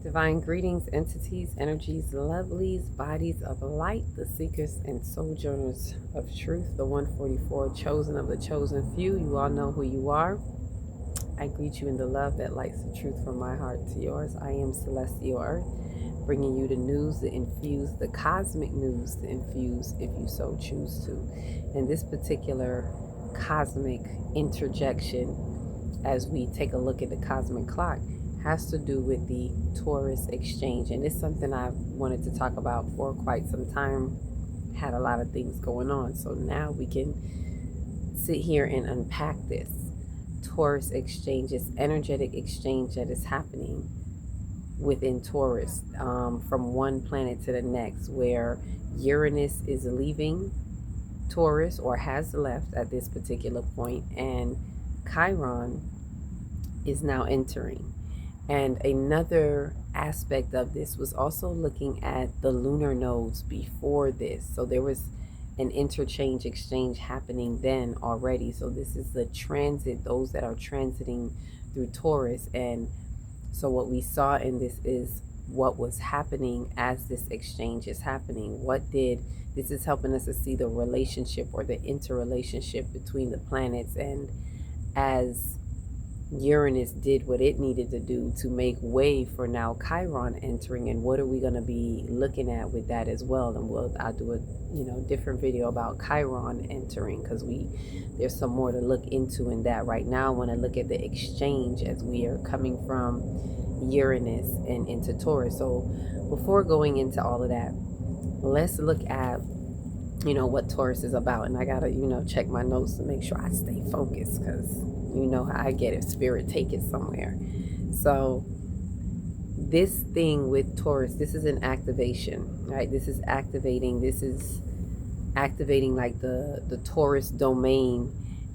Divine greetings, entities, energies, lovelies, bodies of light, the seekers and sojourners of truth, the 144 chosen of the chosen few. You all know who you are. I greet you in the love that lights the truth from my heart to yours. I am Celestial Earth, bringing you the news to infuse, the cosmic news to infuse if you so choose to. In this particular cosmic interjection, as we take a look at the cosmic clock, has to do with the Taurus exchange. And it's something I wanted to talk about for quite some time. Had a lot of things going on. So now we can sit here and unpack this. Taurus exchange, this energetic exchange that is happening within Taurus, from one planet to the next, where Uranus is leaving Taurus or has left at this particular point, and Chiron is now entering. And another aspect of this was also looking at the lunar nodes before this. So there was an interchange exchange happening then already. So this is the transit, those that are transiting through Taurus. And so what we saw in this is what was happening as this exchange is happening. This is helping us to see the relationship or the interrelationship between the planets, and as Uranus did what it needed to do to make way for now Chiron entering, and what are we going to be looking at with that as well. And I'll do a different video about Chiron entering, because there's some more to look into in that. Right now I want to look at the exchange as we are coming from Uranus and into Taurus. So before going into all of that, let's look at what Taurus is about. And I gotta check my notes to make sure I stay focused, because you know how I get it, spirit take it somewhere. So this thing with Taurus, this is an activation, right? This is activating like the Taurus domain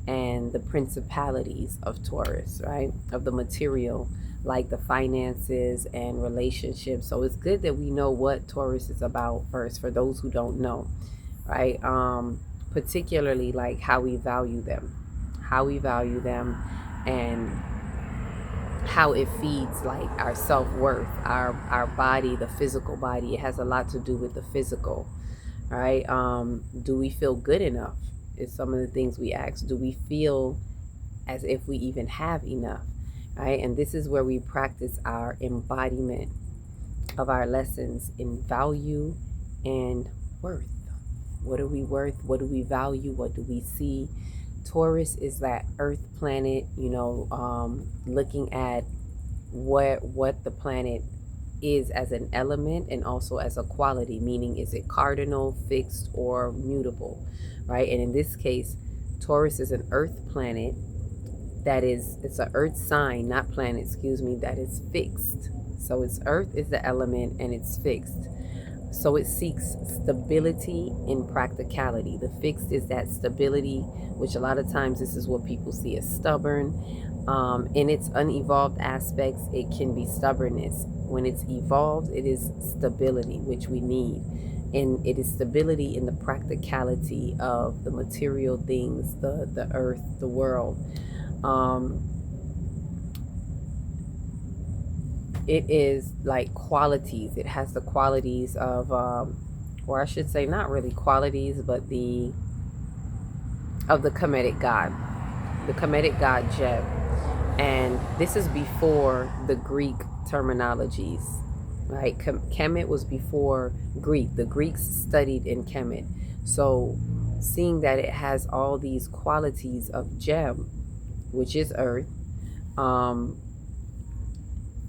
and the principalities of Taurus, right? Of the material, like the finances and relationships. So it's good that we know what Taurus is about first, for those who don't know, right? Particularly like how we value them, and how it feeds like our self-worth, our body, the physical body. It has a lot to do with the physical, right? Do we feel good enough is some of the things we ask. Do we feel as if we even have enough, right? And this is where we practice our embodiment of our lessons in value and worth. What are we worth? What do we value? What do we see? Taurus is that earth planet, looking at what the planet is as an element and also as a quality, meaning is it cardinal, fixed, or mutable, right? And in this case, Taurus is an earth planet it's an earth sign, not planet, that is fixed. So it's earth is the element and it's fixed. So it seeks stability in practicality. The fixed is that stability, which a lot of times this is what people see as stubborn. In its unevolved aspects, it can be stubbornness. When it's evolved, it is stability, which we need. And it is stability in the practicality of the material things, the earth, the world. It is like qualities. It has the qualities of, or I should say not really qualities, but of the Kemetic god. The Kemetic god Jeb. And this is before the Greek terminologies, right? Kemet was before Greek. The Greeks studied in Kemet. So seeing that it has all these qualities of Jeb, which is earth,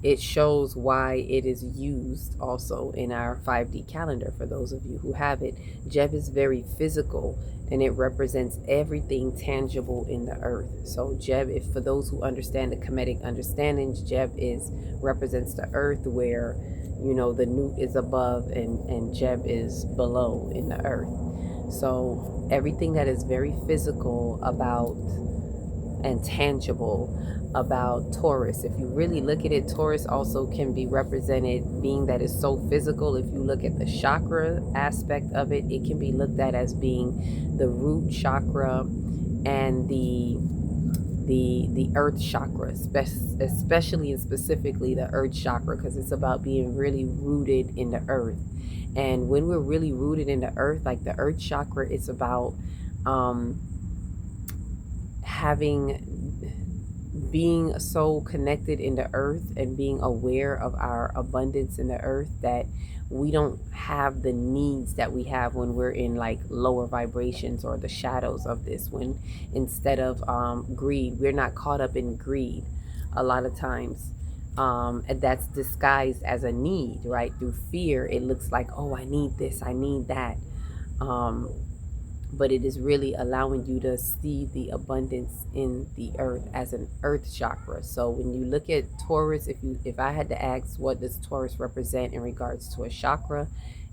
it shows why it is used also in our 5D calendar. For those of you who have it, Jeb is very physical, and it represents everything tangible in the earth. So Jeb, if for those who understand the Kemetic understandings, Jeb represents the earth, where the Nut is above and Jeb is below in the earth. So everything that is very physical about and tangible about Taurus. If you really look at it, Taurus also can be represented, being that it's so physical. If you look at the chakra aspect of it, it can be looked at as being the root chakra and the the earth chakra, especially and specifically the earth chakra, because it's about being really rooted in the earth. And when we're really rooted in the earth, like the earth chakra, it's about being so connected in the earth and being aware of our abundance in the earth that we don't have the needs that we have when we're in like lower vibrations or the shadows of this. When instead of greed, we're not caught up in greed a lot of times. And that's disguised as a need, right? Through fear, it looks like, oh, I need this, I need that. But it is really allowing you to see the abundance in the earth as an earth chakra. So when you look at Taurus, if I had to ask what does Taurus represent in regards to a chakra,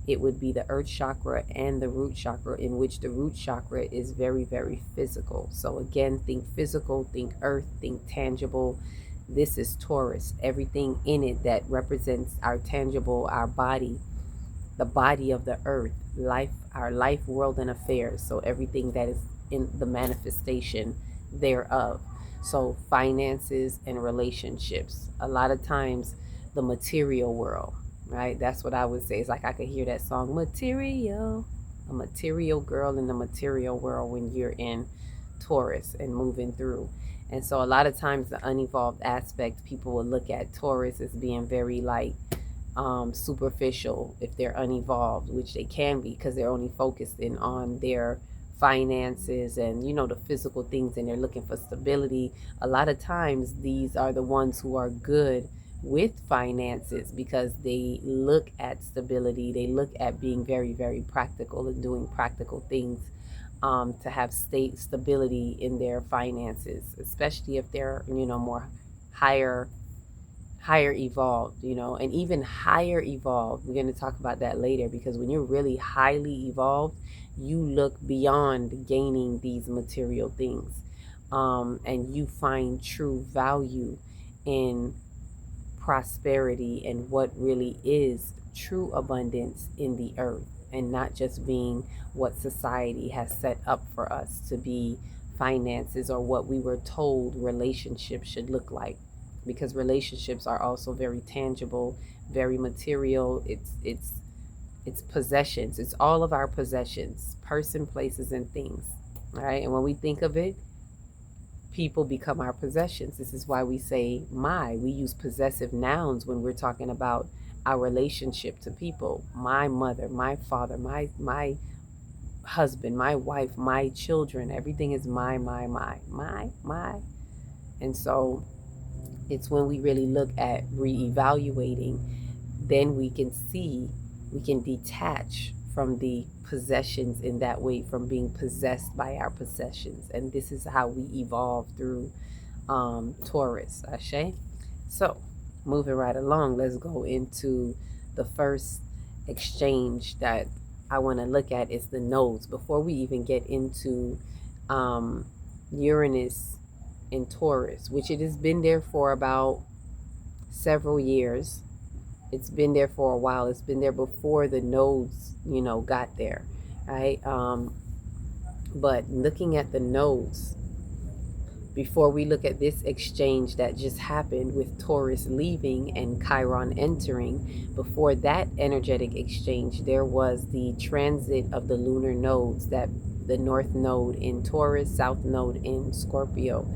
it would be the earth chakra and the root chakra, in which the root chakra is very, very physical. So again, think physical, think earth, think tangible. This is Taurus. Everything in it that represents our tangible, our body, the body of the earth, life, our life, world, and affairs. So everything that is in the manifestation thereof. So finances and relationships. A lot of times the material world, right? That's what I would say. It's like I could hear that song, Material. A material girl in the material world when you're in Taurus and moving through. And so a lot of times the unevolved aspect, people will look at Taurus as being very like superficial if they're unevolved, which they can be because they're only focused in on their finances and the physical things, and they're looking for stability. A lot of times these are the ones who are good with finances because they look at stability, they look at being very, very practical and doing practical things to have stability in their finances, especially if they're more higher evolved, and even higher evolved. We're going to talk about that later, because when you're really highly evolved, you look beyond gaining these material things, and you find true value in prosperity and what really is true abundance in the earth, and not just being what society has set up for us to be finances, or what we were told relationships should look like, because relationships are also very tangible, very material. It's possessions. It's all of our possessions, person, places, and things, right? And when we think of it, people become our possessions. This is why we say we use possessive nouns when we're talking about our relationship to people. My mother, my father, my husband, my wife, my children, everything is my. And so it's when we really look at reevaluating, then we can detach from the possessions in that way, from being possessed by our possessions. And this is how we evolve through Taurus, Ashe. So moving right along, let's go into the first exchange that I want to look at is the nodes. Before we even get into Uranus in Taurus, which it has been there for about several years. It's been there for a while. It's been there before the nodes, got there, right? But looking at the nodes, before we look at this exchange that just happened with Taurus leaving and Chiron entering, before that energetic exchange, there was the transit of the lunar nodes, that the north node in Taurus, south node in Scorpio,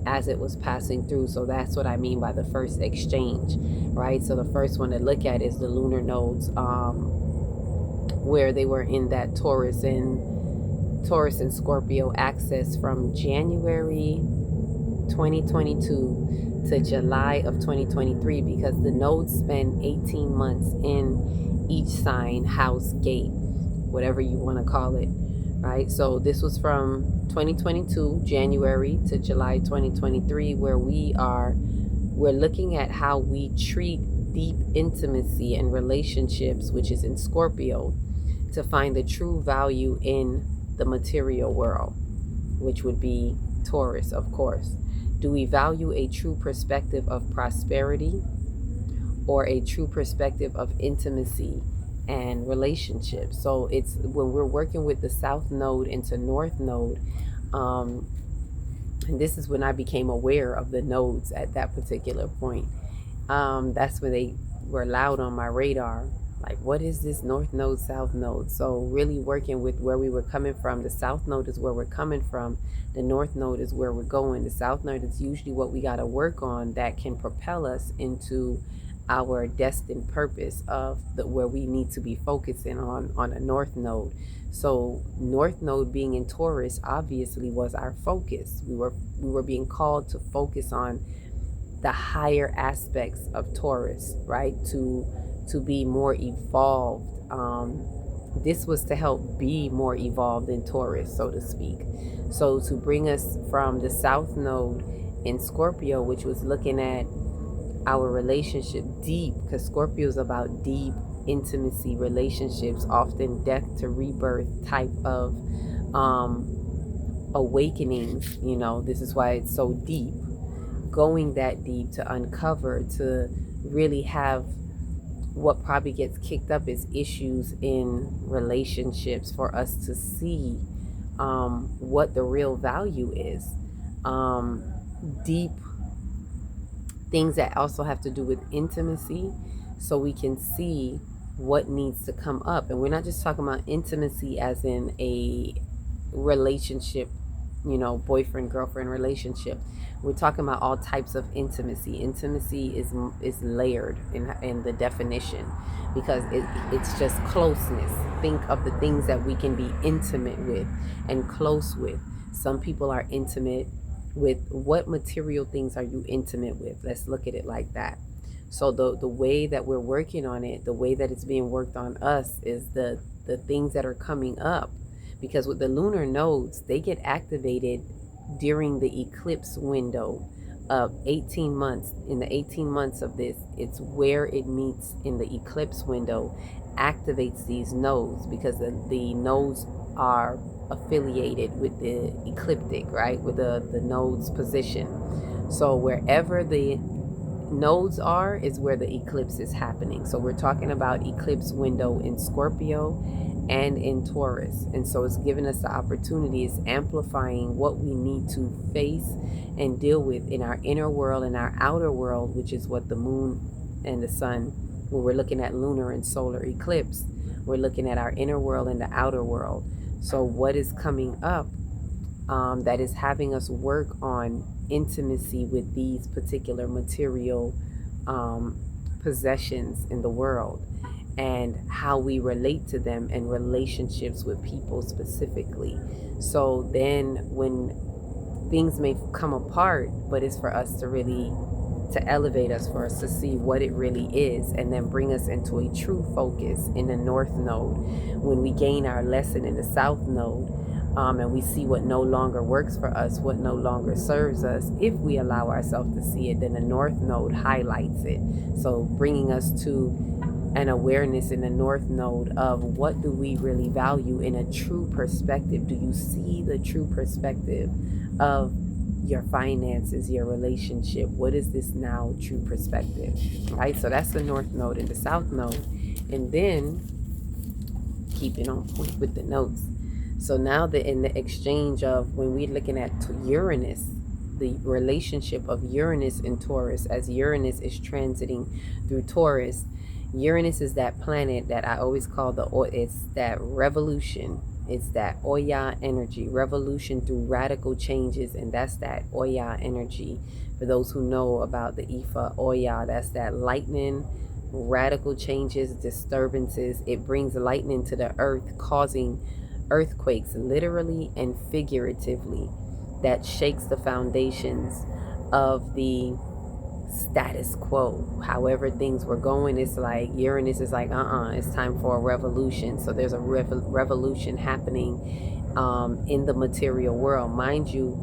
as it was passing through. So that's what I mean by the first exchange, right? So the first one to look at is the lunar nodes, where they were in that Taurus and Scorpio axis from January 2022 to July of 2023, because the nodes spend 18 months in each sign, house, gate, whatever you want to call it, right? So this was from 2022 January to July 2023, where we're looking at how we treat deep intimacy and relationships, which is in Scorpio, to find the true value in the material world, which would be Taurus, of course. Do we value a true perspective of prosperity or a true perspective of intimacy and relationships? So it's when we're working with the south node into north node, And this is when I became aware of the nodes at that particular point. That's when they were loud on my radar. Like, what is this north node, south node? So really working with where we were coming from. The south node is where we're coming from. The north node is where we're going. The south node is usually what we got to work on that can propel us into our destined purpose of where we need to be focusing on a north node. So north node being in Taurus obviously was our focus. We were being called to focus on the higher aspects of Taurus, right? To be more evolved. This was to help be more evolved in Taurus, so to speak. So to bring us from the South Node in Scorpio, which was looking at our relationship deep, because Scorpio is about deep intimacy relationships, often death to rebirth type of awakenings. This is why it's so deep, going that deep to uncover, to really have what probably gets kicked up is issues in relationships for us to see what the real value is. Deep things that also have to do with intimacy, so we can see what needs to come up. And we're not just talking about intimacy as in a relationship, boyfriend girlfriend relationship. We're talking about all types of intimacy. Intimacy is layered in the definition, because it's just closeness. Think of the things that we can be intimate with and close with. Some people are intimate with, what material things are you intimate with? Let's look at it like that. So the way that we're working on it, the way that it's being worked on us, is the things that are coming up. Because with the lunar nodes, they get activated during the eclipse window of 18 months. In the 18 months of this, it's where it meets in the eclipse window, activates these nodes, because the nodes are affiliated with the ecliptic, right? With the nodes position. So wherever the nodes are is where the eclipse is happening. So we're talking about eclipse window in Scorpio and in Taurus. And so it's giving us the opportunity, it's amplifying what we need to face and deal with in our inner world and our outer world, which is what the moon and the sun, when we're looking at lunar and solar eclipse, we're looking at our inner world and the outer world. So what is coming up that is having us work on intimacy with these particular material possessions in the world, and how we relate to them, and relationships with people specifically. So then when things may come apart, but it's for us to really, to elevate us, for us to see what it really is, and then bring us into a true focus in the north node. When we gain our lesson in the south node, and we see what no longer works for us, what no longer serves us, if we allow ourselves to see it, then the north node highlights it. So bringing us to an awareness in the north node of, what do we really value in a true perspective? Do you see the true perspective of your finances, your relationship? What is this now true perspective, right? So that's the north node and the south node. And then keeping on point with the notes. So now that in the exchange of, when we're looking at Uranus, the relationship of Uranus and Taurus, as Uranus is transiting through Taurus, Uranus is that planet that I always call it's that revolution. It's that Oya energy, revolution through radical changes, and that's that Oya energy. For those who know about the Ifa Oya, that's that lightning, radical changes, disturbances. It brings lightning to the earth, causing earthquakes, literally and figuratively, that shakes the foundations of the status quo. However things were going, it's like Uranus is like, it's time for a revolution. So there's a revolution happening in the material world. Mind you,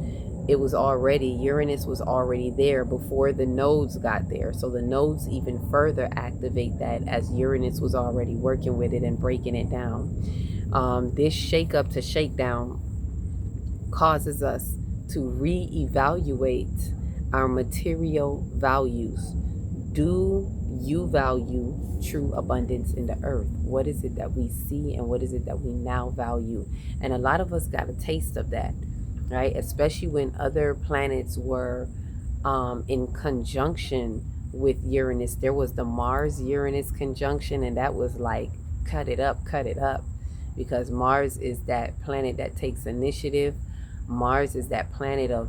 Uranus was already there before the nodes got there. So the nodes even further activate that, as Uranus was already working with it and breaking it down. This shake up to shakedown causes us to reevaluate our material values. Do you value true abundance in the earth? What is it that we see, and what is it that we now value? And a lot of us got a taste of that. right? Especially when other planets were in conjunction with Uranus. There was the Mars Uranus conjunction, and that was like cut it up, because Mars is that planet that takes initiative. Mars is that planet of,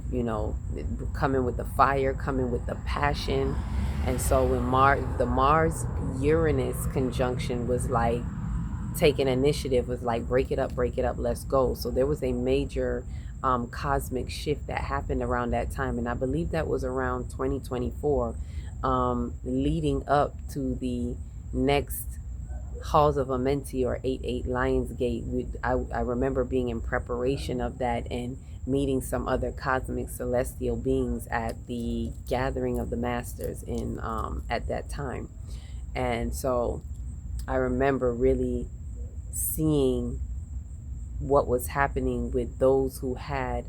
coming with the fire, coming with the passion. And so when the Mars Uranus conjunction was like taking initiative, was like break it up, let's go. So there was a major cosmic shift that happened around that time, and I believe that was around 2024, leading up to the next Halls of Amenti or 88 Lionsgate. I remember being in preparation of that and meeting some other cosmic celestial beings at the gathering of the masters in at that time. And so I remember really seeing what was happening with those who had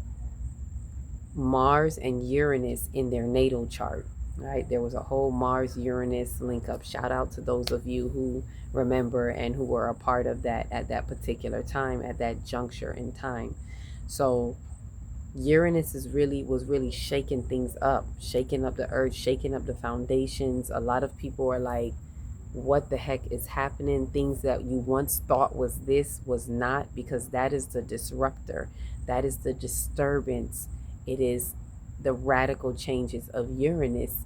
Mars and Uranus in their natal chart, right? There was a whole Mars Uranus link up. Shout out to those of you who remember and who were a part of that at that particular time, at that juncture in time. So Uranus was really shaking things up, shaking up the earth, shaking up the foundations. A lot of people are like, what the heck is happening? Things that you once thought was this was not, because that is the disruptor, that is the disturbance. It is the radical changes of Uranus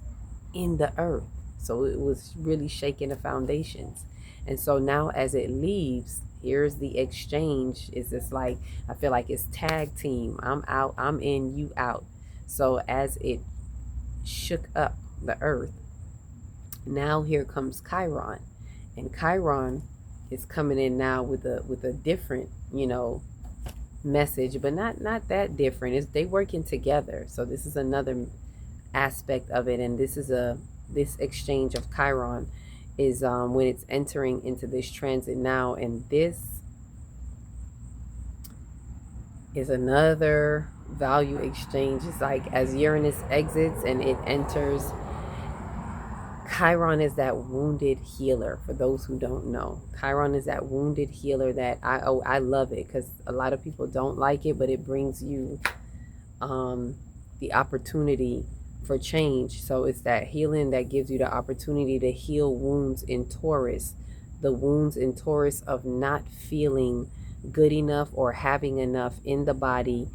in the earth. So it was really shaking the foundations. And so now as it leaves, here's the exchange. It's just like, I feel like it's tag team. I'm out, I'm in, you out. So as it shook up the earth, now here comes Chiron. And Chiron is coming in now with a different, message, but not that different. They working together. So this is another aspect of it, and this exchange of Chiron is when it's entering into this transit now, and this is another value exchange. It's like as Uranus exits and it enters, Chiron is that wounded healer. For those who don't know, Chiron is that wounded healer that I love it, because a lot of people don't like it, but it brings you the opportunity for change. So it's that healing that gives you the opportunity to heal wounds in Taurus, the wounds in Taurus of not feeling good enough or having enough in the body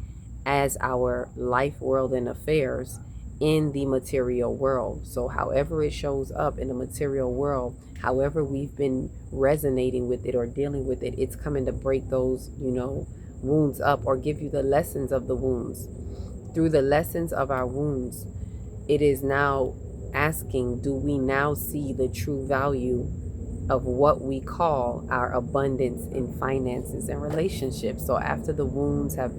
as our life, world, and affairs in the material world. So however it shows up in the material world, however we've been resonating with it or dealing with it, it's coming to break those, wounds up, or give you the lessons of the wounds. Through the lessons of our wounds, it is now asking, do we now see the true value of what we call our abundance in finances and relationships? So after the wounds have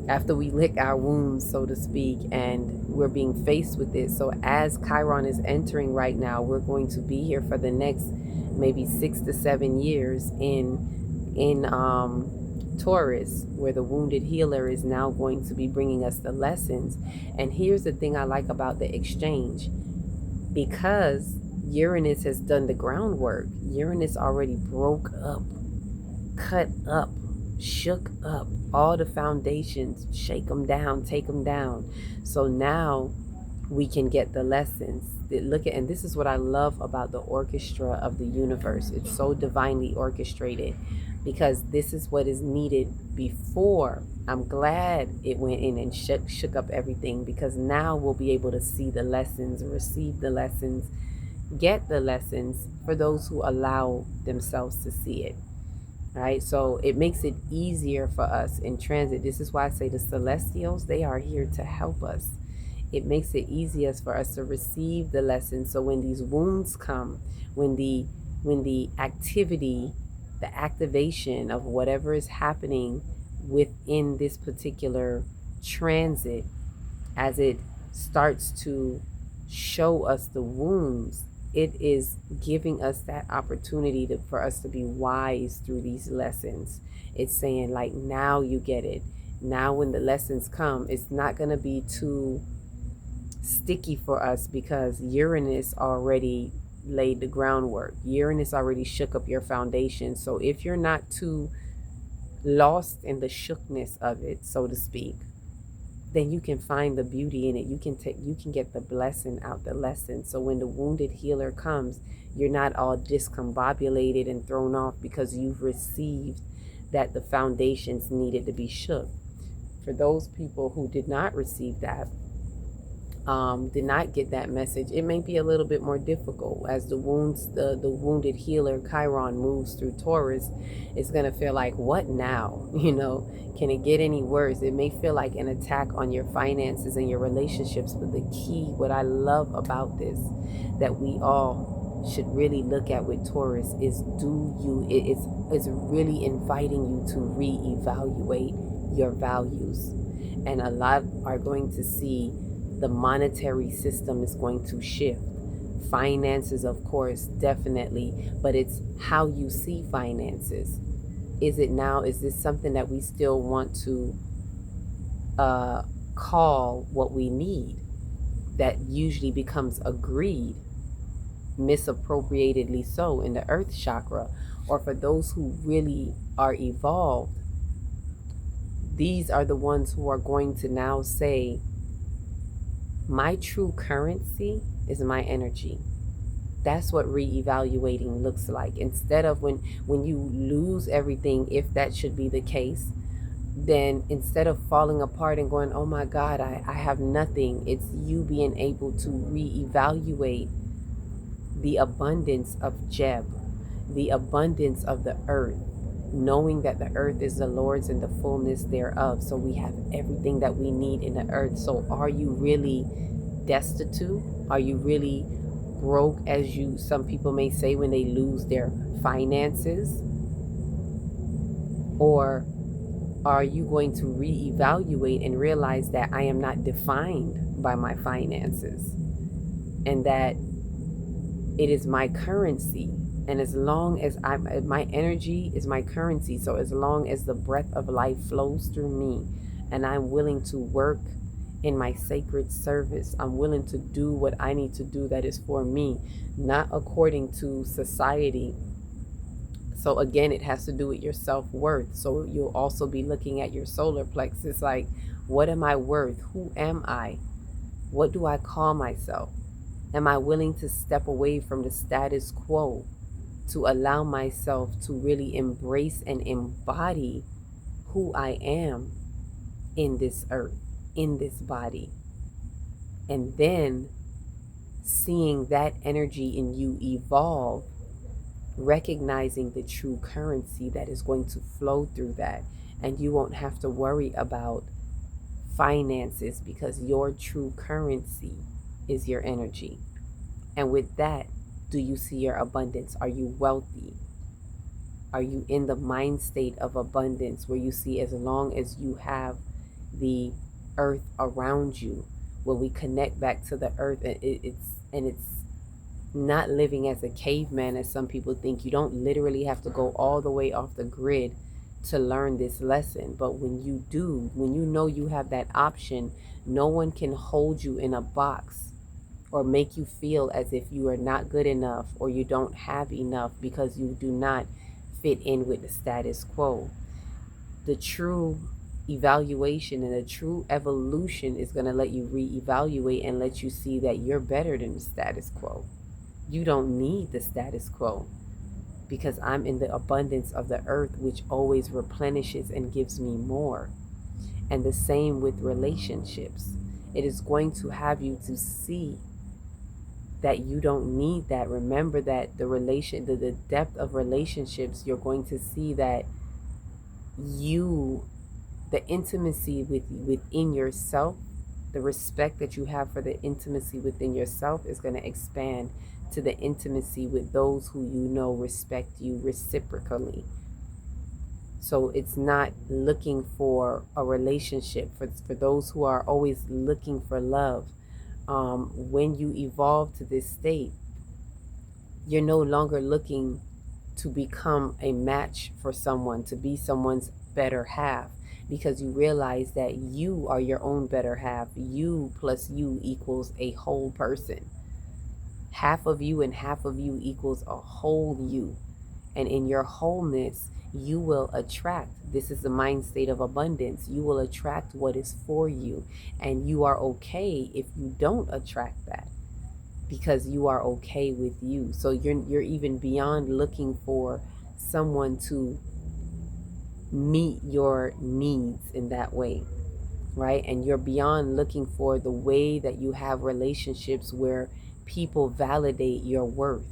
after we lick our wounds, so to speak, and we're being faced with it. So as Chiron is entering right now, we're going to be here for the next maybe 6 to 7 years in Taurus, where the wounded healer is now going to be bringing us the lessons. And here's the thing I like about the exchange, because Uranus has done the groundwork. Uranus already broke up, cut up, shook up all the foundations, shake them down, take them down. So now we can get the lessons. And this is what I love about the orchestra of the universe. It's so divinely orchestrated, because this is what is needed before. I'm glad it went in and shook up everything, because now we'll be able to see the lessons, receive the lessons, get the lessons, for those who allow themselves to see it. Right? So it makes it easier for us in transit. This is why I say the celestials, they are here to help us. It makes it easiest for us to receive the lessons. So when these wounds come, when the activity, the activation of whatever is happening within this particular transit, as it starts to show us the wounds, it is giving us that opportunity for us to be wise through these lessons. It's saying, like, now you get it. Now when the lessons come, it's not going to be too sticky for us, because Uranus already laid the groundwork. Uranus already shook up your foundation. So if you're not too lost in the shookness of it, so to speak, then you can find the beauty in it. You can get the blessing out the lesson. So when the wounded healer comes, you're not all discombobulated and thrown off because you've received that the foundations needed to be shook. For those people who did not receive that, did not get that message, it may be a little bit more difficult as the wounded healer Chiron moves through Taurus. It's going to feel like, what now? Can it get any worse? It may feel like an attack on your finances and your relationships, but the key, what I love about this, that we all should really look at with Taurus is, it's really inviting you to reevaluate your values. And a lot are going to see the monetary system is going to shift. Finances, of course, definitely, but it's how you see finances. Is this something that we still want to call what we need? That usually becomes a greed, misappropriatedly so, in the earth chakra. Or for those who really are evolved, these are the ones who are going to now say, my true currency is my energy. That's what reevaluating looks like. Instead of when you lose everything, if that should be the case, then instead of falling apart and going, oh my God, I have nothing, it's you being able to reevaluate the abundance of Jeb, the abundance of the earth, knowing that the earth is the Lord's and the fullness thereof. So we have everything that we need in the earth. So are you really destitute? Are you really broke, as some people may say when they lose their finances? Or are you going to reevaluate and realize that I am not defined by my finances, and that it is my currency? And as long as my energy is my currency, so as long as the breath of life flows through me and I'm willing to work in my sacred service, I'm willing to do what I need to do that is for me, not according to society. So again, it has to do with your self-worth. So you'll also be looking at your solar plexus like, what am I worth? Who am I? What do I call myself? Am I willing to step away from the status quo to allow myself to really embrace and embody who I am in this earth, in this body? And then seeing that energy in you evolve, recognizing the true currency that is going to flow through that. And you won't have to worry about finances because your true currency is your energy. And with that, do you see your abundance? Are you wealthy? Are you in the mind state of abundance where you see, as long as you have the earth around you, when we connect back to the earth, and it's not living as a caveman, as some people think. You don't literally have to go all the way off the grid to learn this lesson. But when you do, when you know you have that option, no one can hold you in a box or make you feel as if you are not good enough or you don't have enough because you do not fit in with the status quo. The true evaluation and the true evolution is going to let you reevaluate and let you see that you're better than the status quo. You don't need the status quo because I'm in the abundance of the earth, which always replenishes and gives me more. And the same with relationships. It is going to have you to see that you don't need that. Remember that the depth of relationships, you're going to see that the intimacy within yourself, the respect that you have for the intimacy within yourself is going to expand to the intimacy with those who respect you reciprocally. So it's not looking for a relationship. For those who are always looking for love, when you evolve to this state, you're no longer looking to become a match for someone, to be someone's better half, because you realize that you are your own better half. You plus you equals a whole person. Half of you and half of you equals a whole you. And in your wholeness, you will attract. This is the mind state of abundance. You will attract what is for you. And you are okay if you don't attract that, because you are okay with you. So you're even beyond looking for someone to meet your needs in that way, right? And you're beyond looking for the way that you have relationships where people validate your worth,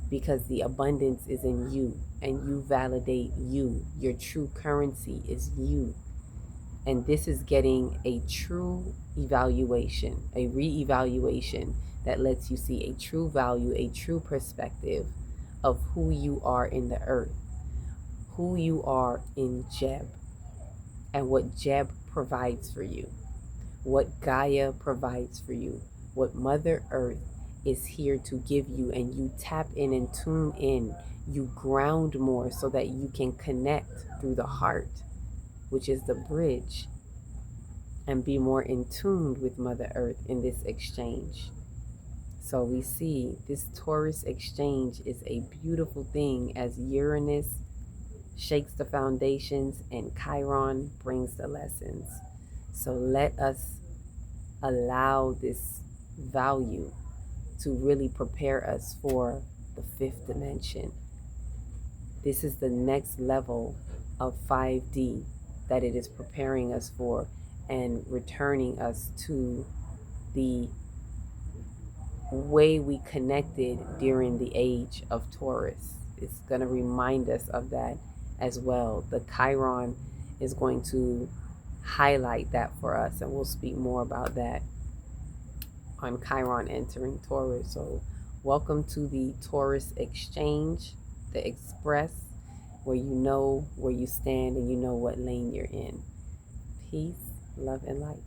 because the abundance is in you and you validate you. Your true currency is you. And this is getting a true evaluation, a re-evaluation that lets you see a true value, a true perspective of who you are in the earth, who you are in Jeb, and what Jeb provides for you, what Gaia provides for you, what Mother Earth is here to give you. And you tap in and tune in, you ground more so that you can connect through the heart, which is the bridge, and be more in tune with Mother Earth in this exchange. So we see this Taurus exchange is a beautiful thing, as Uranus shakes the foundations and Chiron brings the lessons. So let us allow this value to really prepare us for the fifth dimension. This is the next level of 5D that it is preparing us for, and returning us to the way we connected during the age of Taurus. It's going to remind us of that as well. The Chiron is going to highlight that for us, and we'll speak more about that on Chiron entering Taurus. So welcome to the Taurus exchange, the express, where you know where you stand and you know what lane you're in. Peace, love, and light.